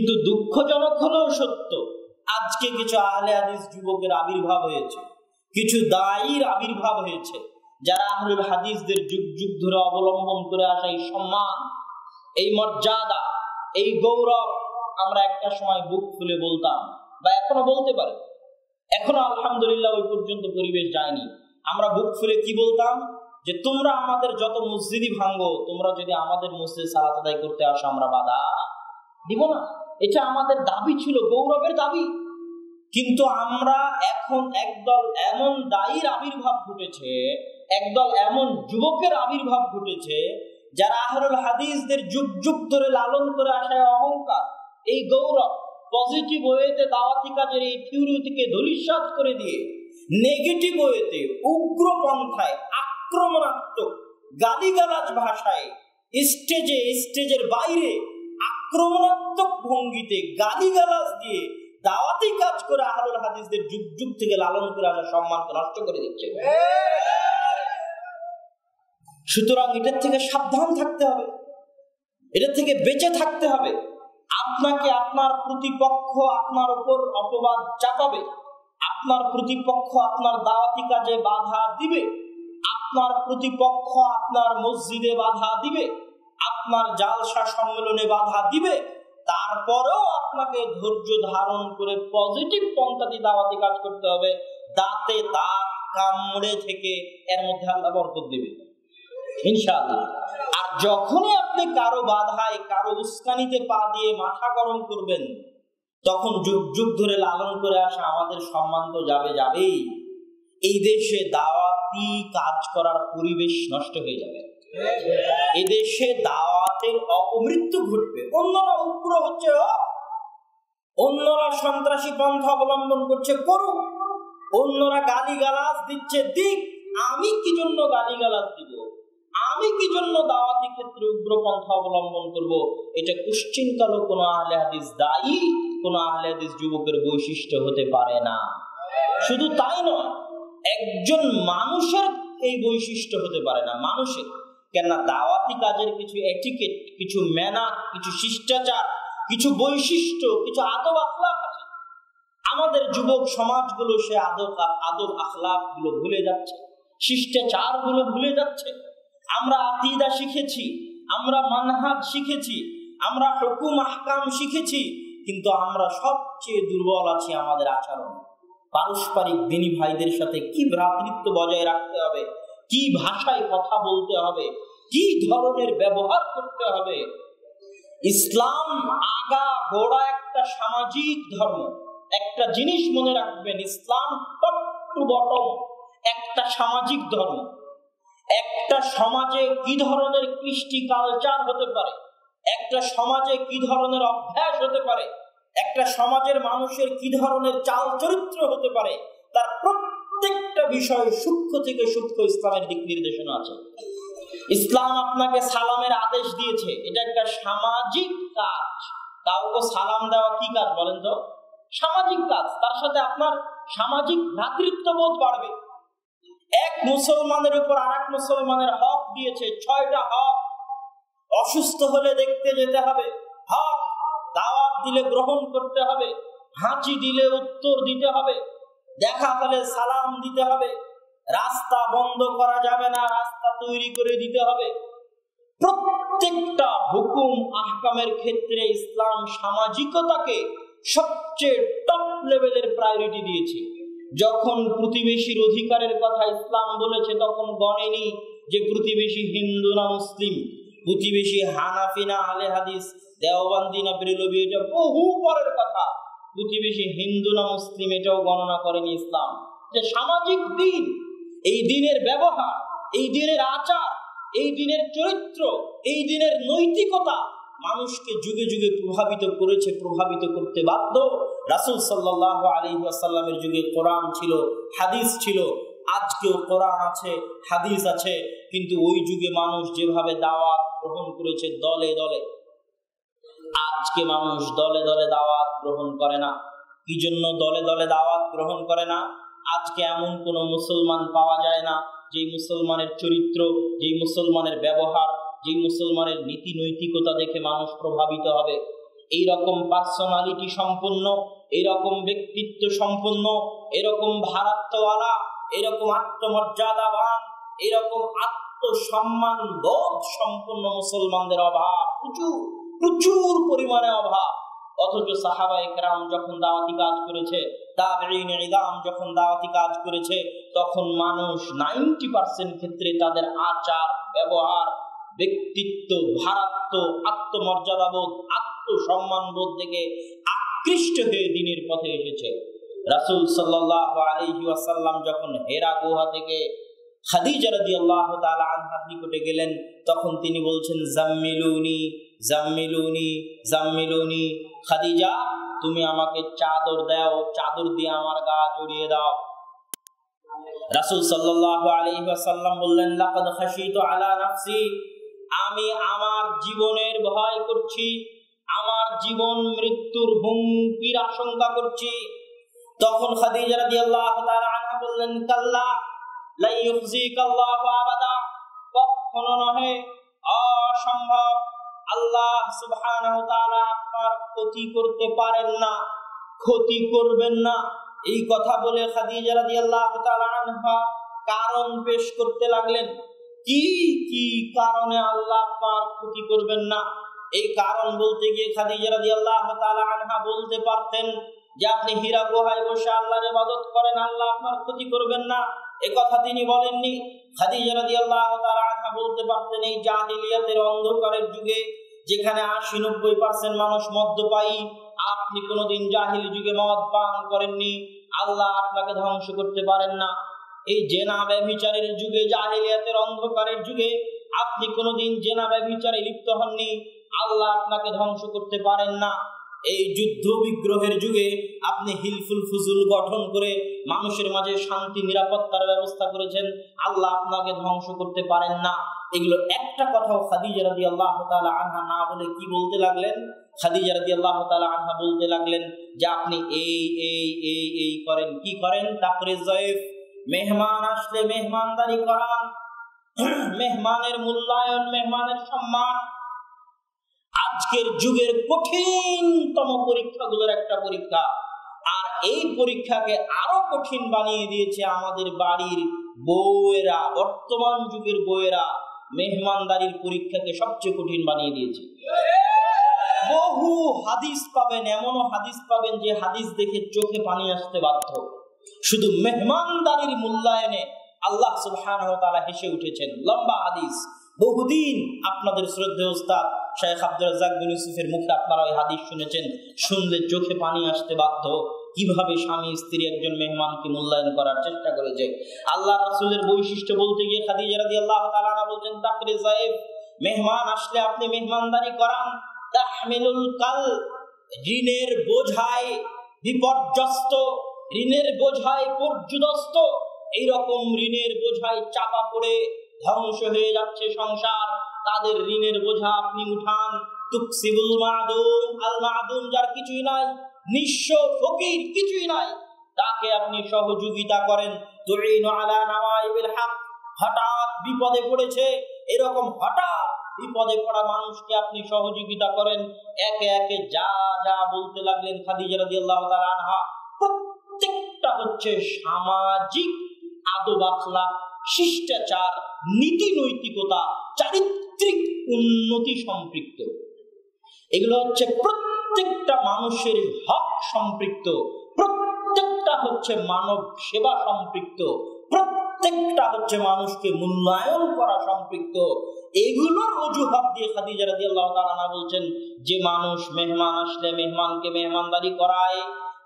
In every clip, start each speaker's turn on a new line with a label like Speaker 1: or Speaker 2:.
Speaker 1: কিন্তু দুঃখজনক হলেও সত্য, আজকে কিছু আহলে হাদিস যুবকের আবির্ভাব হয়েছে, কিছু দায়ীর আবির্ভাব হয়েছে, যারা আহলুল হাদিসদের যুগ যুগ ধরে অবলম্বন করে আসা এই সম্মান, এই মর্যাদা, এই গৌরব আমরা একটা সময় বুক খুলে বলতাম, বা এখনো বলতে পারি। এখনো আলহামদুলিল্লাহ ওই পর্যন্ত পরিবেশ যায়নি। আমরা বুক খুলে কি বলতাম, যে তোমরা আমাদের যত মসজিদই ভাঙ্গো, তোমরা যদি আমাদের মসজিদে সালাত আদায় করতে আসো আমরা বাধা দিব না। এটা আমাদের দাবি ছিল, গৌরবের দাবি। কিন্তু আমরা এখন একদল এমন দায়ীর আবির্ভাব ঘটেছে, একদল এমন যুবকের আবির্ভাব ঘটেছে, যারা আহলুল হাদিসদের যুগ যুগ ধরে লালন করে আসা অহংকার, এই গৌরব, পজিটিভ ওয়েতে দাওয়াতি কাজের এই থিওরিটিকে ধূলিসাৎ করে দিয়ে নেগেটিভ ওয়েতে উগ্র পন্থায় আক্রমণাত্মক গালিগালাজ ভাষায় স্টেজের বাইরে আক্রমণাত্মক ভঙ্গিতে গালিগালাজ দিয়ে দাওয়াতি কাজ করে আহলুল হাদিসদের যুগ যুগ থেকে লালন করে আসা সম্মানকে নষ্ট করে দিচ্ছে। সুতরাং এটার থেকে সাবধান থাকতে হবে, এটার থেকে বেঁচে থাকতে হবে। আপনাকে আপনার প্রতিপক্ষ আপনার উপর অপবাদ চাপাবে, আপনার প্রতিপক্ষ আপনার দাওয়াতি কাজে বাধা দিবে, আপনার প্রতিপক্ষ আপনার মসজিদে বাধা দিবে, আপনার জালসা সম্মেলনে বাধা দিবে। তারপরেও আপনাকে ধৈর্য ধারণ করে পজিটিভ পন্থাতে দাওয়াতি কাজ করতে হবে। দাঁতে দাঁত কামড়ে থেকে এর মধ্যে আল্লাহ বরকত দিবে ইনশাআল্লাহ। আর যখনই আপনি কারো বাধায়, কারো উস্কানিতে পা দিয়ে মাথা গরম করবেন, তখন যুগ যুগ ধরে লালন করে আসা আমাদের সম্মান তো যাবেই। এই দেশে দাওয়াতি কাজ করার পরিবেশ নষ্ট হয়ে যাবে, এই দেশে দাওয়াতের অপমৃত্যু ঘটবে। অন্যরা উগ্র হচ্ছে, অন্যরা সন্ত্রাসী পন্থা অবলম্বন করছে, করুক। অন্যরা গালিগালাজ দিচ্ছে, দিক। আমি কি জন্য গালিগালাজ দিব? আমি কি জন্য দাওয়াতি ক্ষেত্রে উগ্র পন্থা অবলম্বন করব? এটা কুশ্চিনকালও কোনো আহলে হাদিস দায়ী, কোনো আহলে হাদিস যুবকের বৈশিষ্ট্য হতে পারে না। শুধু তাই নয়, একজন মানুষের এই বৈশিষ্ট্য হতে পারে না, মানুষের। কেননা দাওয়াতি কাজের কিছু এটিকেট, কিছু ম্যানার, কিছু শিষ্টাচার, কিছু বৈশিষ্ট্য, কিছু আদব আখলাক আছে। আমাদের যুবক সমাজগুলো সে আদব আখলাক গুলো ভুলে যাচ্ছে, শিষ্টাচার গুলো ভুলে যাচ্ছে। আমরা আকীদা শিখেছি, আমরা মানহাজ শিখেছি, আমরা হুকুম আহকাম শিখেছি, কিন্তু আমরা সবচেয়ে দুর্বল আছি আমাদের আচরণ। পারস্পরিক দিনী ভাইদের সাথে কি ভ্রাতৃত্ব বজায় রাখতে হবে, কি ভাষায় কথা বলতে হবে, কি ধরনের ব্যবহার করতে হবে। ইসলাম আগা গোড়া একটা সামাজিক ধর্ম। একটা জিনিস মনে রাখবেন, ইসলাম টপ টু বটম একটা সামাজিক ধর্ম। একটা সমাজে কি ধরনের কৃষ্টি কালচার হতে পারে, একটা সমাজে কি ধরনের অভ্যাস হতে পারে, একটা সমাজের মানুষের কি ধরনের চাল চরিত্র হতে পারে, তার প্রত্যেকটা বিষয় সূক্ষ্ম থেকে সূক্ষ্ম ইসলামের দিক নির্দেশনা আছে। ইসলাম আপনাকে সালামের আদেশ দিয়েছে, এটা একটা সামাজিক কাজ। কাউকে সালাম দেওয়া কি কাজ বলেন তো? সামাজিক কাজ। তার সাথে আপনার সামাজিক ভ্রাতৃত্ববোধ বাড়বে। এক মুসলমানের উপর আরেক মুসলমানের হক দিয়েছে, 6টা হক। অসুস্থ হলে দেখতে যেতে হবে, হক। দাওয়াত দিলে গ্রহণ করতে হবে, হাঁচি দিলে উত্তর দিতে হবে, দেখা হলে সালাম দিতে হবে, রাস্তা বন্ধ করা যাবে না, রাস্তা তৈরি করে দিতে হবে। প্রত্যেকটা হুকুম আহকামের ক্ষেত্রে ইসলাম সামাজিকতাকে সবচেয়ে টপ লেভেলের প্রায়োরিটি দিয়েছে। যখন প্রতিবেশীর অধিকারের কথা ইসলাম বলেছে, তখন গণেনি যে প্রতিবেশী হিন্দু না মুসলিম, প্রতিবেশী হানাফি না আহলে হাদিস, দেওবন্দি না বেরেলভি, এটা বহু পরের কথা। প্রতিবেশী হিন্দু না মুসলিম এটাও গণনা করেনি ইসলাম। যে সামাজিক দিন, এই দিনের ব্যবহার, এই দিনের আচার, এই দিনের চরিত্র, এই দিনের নৈতিকতা মানুষকে যুগে যুগে প্রভাবিত করেছে, প্রভাবিত করতে বাধ্য। রাসূল সাল্লাল্লাহু আলাইহি ওয়াসাল্লামের যুগে কোরআন ছিল, হাদিস ছিল। আজকেও কোরআন আছে, হাদিস আছে, কিন্তু ওই যুগে মানুষ যেভাবে দাওয়াত গ্রহণ করেছে দলে দলে, আজকে মানুষ দলে দলে দাওয়াত গ্রহণ করে না। কি জন্য দলে দলে দাওয়াত গ্রহণ করে না? আজকে এমন কোন মুসলমান পাওয়া যায় না যেই মুসলমানের চরিত্র, যেই মুসলমানের ব্যবহার, যেই মুসলমানের নীতি নৈতিকতা দেখে মানুষ প্রভাবিত হবে। এইরকম পার্সোনালিটি সম্পন্ন, এরকম ব্যক্তিত্ব সম্পন্ন, এরকম ভারাত্মওয়ালা, এরকম আত্মমর্যাদাবান, এরকম আত্মসম্মান বোধ সম্পন্ন মুসলমানদের অভাব প্রচুর, প্রচুর পরিমাণে অভাব। অথচ সাহাবায়ে কেরাম যখন দাওয়াতি কাজ করেছে, তাবেঈনে ইলাম যখন দাওয়াতি কাজ করেছে, তখন মানুষ 90% ক্ষেত্রে তাদের আচার ব্যবহার, ব্যক্তিত্ব, ভারাত্ম, আত্মমর্যাদাবোধ, আত্মসম্মানবোধ থেকে আকৃষ্ট হয়ে দ্বীনের পথে এসেছে। রাসূল সাল্লাল্লাহু আলাইহি ওয়াসাল্লাম যখন হেরা গুহা থেকে খাদিজা রাদিয়াল্লাহু তাআলা আনহার নিকটে গেলেন, তখন তিনি বলছেন, জাম্মিলুনি জাম্মিলুনি জাম্মিলুনি, খাদিজা তুমি আমাকে চাদর দাও, চাদর দিয়ে আমার গা জড়িয়ে দাও। রাসূল সাল্লাল্লাহু আলাইহি ওয়াসাল্লাম বললেন, লাকাদ খাশিতু আলা নাফসি, আমি আমার জীবনের ভয় করছি, আমার জীবন মৃত্যুর হুমকির আশঙ্কা করছি। তখন খাদিজা রাদিয়াল্লাহু তাআলা আনহা বললেন, কাল্লা লা ইউখজিকাল্লাহু আবাদা, কখনো নহে, অসম্ভব, আল্লাহ সুবহানাহু ওয়া তাআলা আপনার ক্ষতি করতে পারেন না, ক্ষতি করবেন না। এই কথা বলে খাদিজা রাদিয়াল্লাহু তাআলা আনহা কারণ পেশ করতে লাগলেন, কি কি কারণে আল্লাহ আপনার ক্ষতি করবেন না। এই কারণ বলতে গিয়ে খাদিজা রাদিয়াল্লাহু তাআলা আনহা বলতে পারতেন যে আপনি হীরা গুহায় বসে আল্লাহর ইবাদত করেন, আল্লাহ আপনার ক্ষতি করবেন না, এ কথা তিনি বলেননি। খাদিজা রাদিয়াল্লাহু তাআলা আনহা বলতে পারতেন, এই জাহিলিয়াতের অন্ধকারের যুগে যেখানে 80-90% মানুষ মদ্যপায়ী, আপনি কোনোদিন জাহিলি যুগে মদ পান করেননি, আল্লাহ আপনাকে ধ্বংস করতে পারেন না। এই জেনা ব্যভিচারের যুগে, জাহিলিয়াতের অন্ধকারের যুগে আপনি কোনোদিন জেনা ব্যভিচারে লিপ্ত হননি, আল্লাহ আপনাকে ধ্বংস করতে পারেন না। এই যুদ্ধ বিগ্রহের যুগে আপনি হিলফুল ফুজুল গঠন করে মানুষের মাঝে শান্তি নিরাপত্তার ব্যবস্থা করেছেন, আল্লাহ আপনাকে ধ্বংস করতে পারেন না। এগুলো একটা কথাও খাদিজা রাদিয়াল্লাহু তাআলা আনহা না বলে কি বলতে লাগলেন? খাদিজা রাদিয়াল্লাহু তাআলা আনহা বলতে লাগলেন যে আপনি এই এই এই এই করেন। কি করেন? তাকরিজ যায়েফ, মেহমান আসলে মেহমানদারি করান, মেহমানের মূল্যায়ন, মেহমানের সম্মান। আজকের যুগের কঠিনতম পরীক্ষাগুলোর একটা পরীক্ষা, আর এই পরীক্ষাকে আরো কঠিন বানিয়ে দিয়েছে আমাদের বাড়ির বউয়েরা। বর্তমান যুগের বউয়েরা মেহমানদারির পরীক্ষাকে সবচেয়ে কঠিন বানিয়ে দিয়েছে। বহু হাদিস পাবেন, এমনও হাদিস পাবেন যে হাদিস দেখে চোখে পানি আসতে বাধ্য। শুধু মেহমানদারির মূল্যায়নে আল্লাহ সুবহানাহু ওয়া তাআলা হেসে উঠেছেন। লম্বা হাদিস, বহুদিন আপনাদের শ্রদ্ধেয় উস্তাদ শেখ আব্দুর রাজ্জাক বিন ইউসুফের মুখে আপনারা ওই হাদিস শুনেছেন, শুনলে চোখে পানি আসতে বাধ্য। কিভাবে স্বামী স্ত্রী একজন মেহমানকে মূল্যায়ন করার চেষ্টা করেছে। আল্লাহ রাসূলের বৈশিষ্ট্য বলতে গিয়ে খাদিজা রাদিয়াল্লাহু তাআলা আনহা বলেন, তাকরিজ যায়েফ, মেহমান আসলে আপনি মেহমানদারি করান। তাহমিলুল কাল, ঋণের বোঝায় বিপর্যস্ত, ঋণের বোঝায় পর্যুদস্ত, এইরকম ঋণের বোঝায় চাপা পড়ে ধ্বংস হয়ে যাচ্ছে সংসার, তাদের ঋণের বোঝা আপনি উঠান। তুকসিবুল মাদুম, আল মাদুম যার কিছুই নাই, নিঃস্ব ফকির, কিছুই নাই, তাকে আপনি সহযোগিতা করেন। তুইনু আলা নাওয়াইবিল হক, হঠাৎ বিপদে পড়েছে, এরকম হঠাৎ বিপদে পড়া মানুষকে আপনি সহযোগিতা করেন। একে একে যা যা বলতে লাগলেন খাদিজা রাদিয়াল্লাহু তাআলা আনহা, প্রত্যেকটা হচ্ছে সামাজিক আদব আখলাক, শিষ্টাচার, নীতি নৈতিকতা, চারিত্রিক উন্নতি সম্পৃক্ত। এগুলো হচ্ছে প্রত্যেকটা মানুষের হক সম্পৃক্ত, প্রত্যেকটা হচ্ছে মানব সেবা সম্পৃক্ত, প্রত্যেকটা হচ্ছে মানুষকে মূল্যায়ন করা সম্পৃক্ত। এগুলোর অজুহাত দিয়ে খাদিজা রাদিয়াল্লাহু তাআলা বলছেন, যে মানুষ মেহমান আসলে মেহমানকে মেহমানদারি করায়,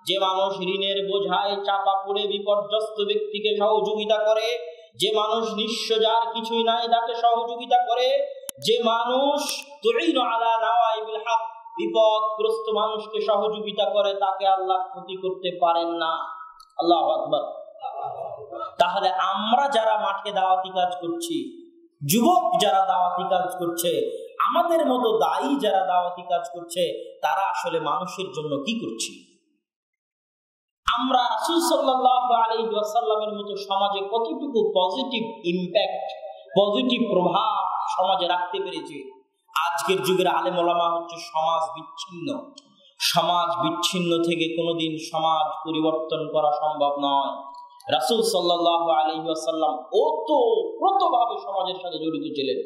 Speaker 1: যে মানুষ ঋণের বোঝায় চাপা পড়ে বিপর্যস্ত ব্যক্তিকে সহযোগিতা করে, যে মানুষ নিঃস্ব যার কিছুই নাই তাকে সহযোগিতা করে, যে মানুষ তুইনু আলা নাওয়াইবিল হক, বিপদগ্রস্ত মানুষকে সহযোগিতা করে, তাকে আল্লাহ ক্ষতি করতে পারেন না। আল্লাহু আকবার। তাহলে আমরা যারা মাঠে দাওয়াতি কাজ করছি, যুবক যারা দাওয়াতি কাজ করছে, আমাদের মতো দায়ী যারা দাওয়াতি কাজ করছে, তারা আসলে মানুষের জন্য কি করছি? আমরা রাসূল সাল্লাল্লাহু আলাইহি ওয়াসাল্লামের মতো সমাজে কতটুকু পজিটিভ ইমপ্যাক্ট, পজিটিভ প্রভাব সমাজে রাখতে পেরেছি? আজকের যুগের আলেম ওলামা হচ্ছে সমাজ বিচ্ছিন্ন। সমাজ বিচ্ছিন্ন থেকে কোনোদিন সমাজ পরিবর্তন করা সম্ভব নয়। রাসূল সাল্লাল্লাহু আলাইহি ওয়াসাল্লাম ওতপ্রোতভাবে সমাজের সাথে জড়িত ছিলেন।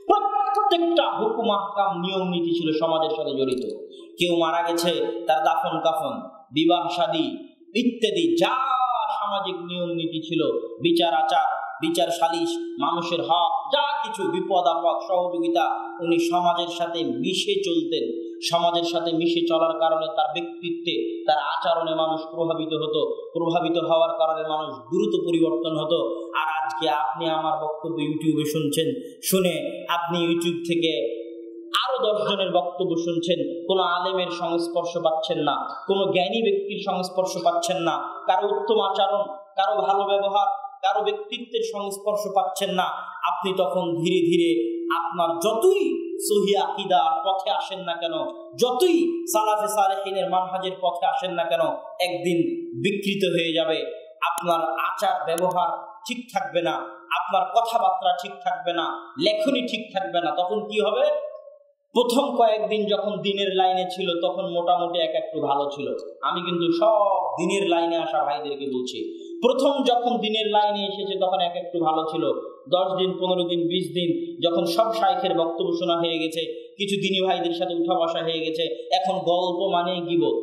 Speaker 1: প্রত্যেকটা হুকুম আহকাম নিয়ম নীতি ছিল সমাজের সাথে জড়িত। কেউ মারা গেছে, তার দাফন কাফন, বিবাহ শাদী ইত্যাদি যা সামাজিক নিয়ম নীতি ছিল, বিচার আচার, বিচার সালিশ, মানুষের হক, যা কিছু বিপদ আপদ সহযোগিতা, উনি সমাজের সাথে মিশে চলতেন। সমাজের সাথে মিশে চলার কারণে তার ব্যক্তিত্বে, তার আচরণে মানুষ প্রভাবিত হতো। প্রভাবিত হওয়ার কারণে মানুষ দ্রুত পরিবর্তন হতো। আর আজকে আপনি আমার বক্তব্য ইউটিউবে শুনছেন, শুনে আপনি ইউটিউব থেকে আরো 10 জনের বক্তব্য শুনছেন, কোনো আলেমের সংস্পর্শ পাচ্ছেন না, কোনো জ্ঞানী ব্যক্তির সংস্পর্শ পাচ্ছেন না, কারো উত্তম আচরণ, কারো ভালো ব্যবহার, কারো ব্যক্তিত্বের সংস্পর্শ পাচ্ছেন না। আপনি তখন ধীরে ধীরে আপনার যতই সহি আকীদার পথে আসেন না কেন, যতই সালাফে সালেহিনের মানহাজের পথে আসেন না কেন, একদিন বিকৃত হয়ে যাবে। আপনার আচার ব্যবহার ঠিক থাকবে না, আপনার কথাবার্তা ঠিক থাকবে না, লেখনী ঠিক থাকবে না। তখন কি হবে? প্রথম কয়েকদিন যখন দিনের লাইনে ছিল তখন মোটামুটি একটু ভালো ছিল। আমি কিন্তু সব দিনের লাইনে আসা ভাইদেরকে বলছি, প্রথম যখন দিনের লাইনে এসেছে তখন একটু ভালো ছিল। 10 দিন, 15 দিন, 20 দিন যখন সব শাইখের বক্তব্য শোনা হয়ে গেছে, কিছু দিনী ভাইদের সাথে উঠা বসা হয়ে গেছে, এখন গল্প মানে গীবত,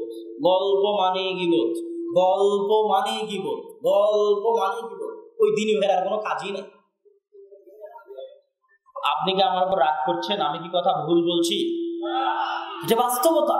Speaker 1: গল্প মানে গীবত, গল্প মানে গীবত, গল্প মানে গীবত। ওই দিনী ভাইয়ের আর কোনো কাজই নেই। আপনি কি আমার উপর রাগ করছেন? আমি কি কথা ভুল বলছি? এটা বাস্তবতা।